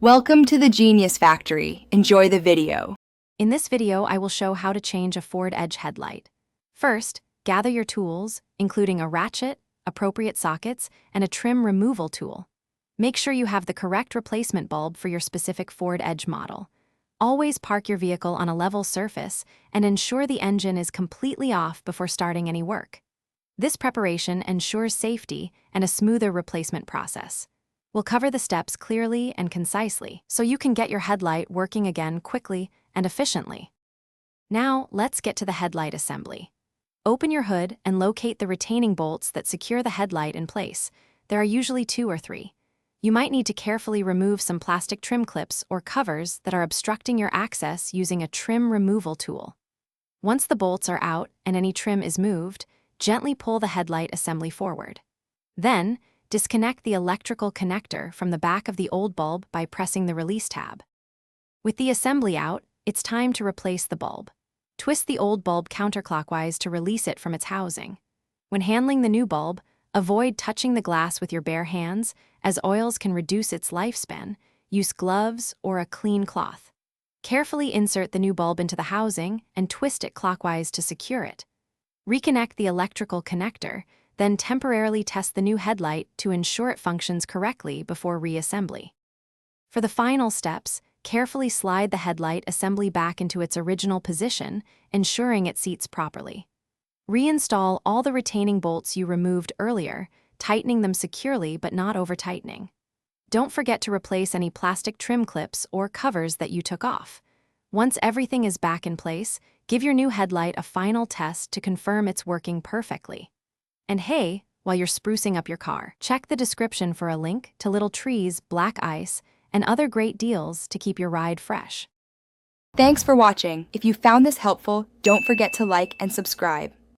Welcome to the Genius Factory. Enjoy the video. In this video, I will show how to change a forward edge headlight. First, gather your tools, including a ratchet, appropriate sockets, and a trim removal tool. Make sure you have the correct replacement bulb for your specific forward edge model. Always park your vehicle on a level surface and ensure the engine is completely off before starting any work. This preparation ensures safety and a smoother replacement process. We'll cover the steps clearly and concisely so you can get your headlight working again quickly and efficiently. Now, let's get to the headlight assembly. Open your hood and locate the retaining bolts that secure the headlight in place. There are usually 2 or 3. You might need to carefully remove some plastic trim clips or covers that are obstructing your access using a trim removal tool. Once the bolts are out and any trim is moved, gently pull the headlight assembly forward. Then, disconnect the electrical connector from the back of the old bulb by pressing the release tab. With the assembly out, it's time to replace the bulb. Twist the old bulb counterclockwise to release it from its housing. When handling the new bulb, avoid touching the glass with your bare hands, as oils can reduce its lifespan. Use gloves or a clean cloth. Carefully insert the new bulb into the housing and twist it clockwise to secure it. Reconnect the electrical connector, then temporarily test the new headlight to ensure it functions correctly before reassembly. For the final steps, carefully slide the headlight assembly back into its original position, ensuring it seats properly. Reinstall all the retaining bolts you removed earlier, tightening them securely but not over-tightening. Don't forget to replace any plastic trim clips or covers that you took off. Once everything is back in place, give your new headlight a final test to confirm it's working perfectly. And hey, while you're sprucing up your car, check the description for a link to little trees, black ice, and other great deals to keep your ride fresh. Thanks for watching. If you found this helpful, don't forget to like and subscribe.